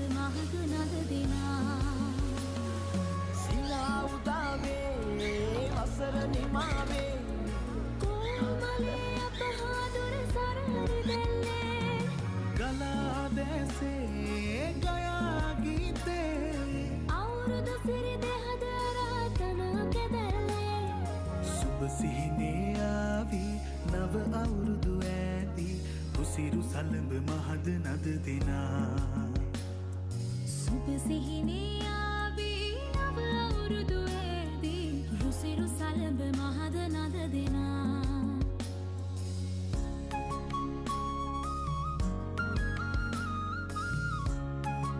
මහග නද දිනා සිනා උදාවේ වසර නිමාවේ කොමලේ අපහාදුර සරහරි දැල්ලේ ගලා දැසේ ගයා ගීතේ අවුරුදු සිරි දෙහද රාතන කෙදැල්ලේ සුබ සිහිනේ ආවි නව අවුරුදු ඇති උසිරු සලඹ මහද නද දෙනා සුබ සිහිනේ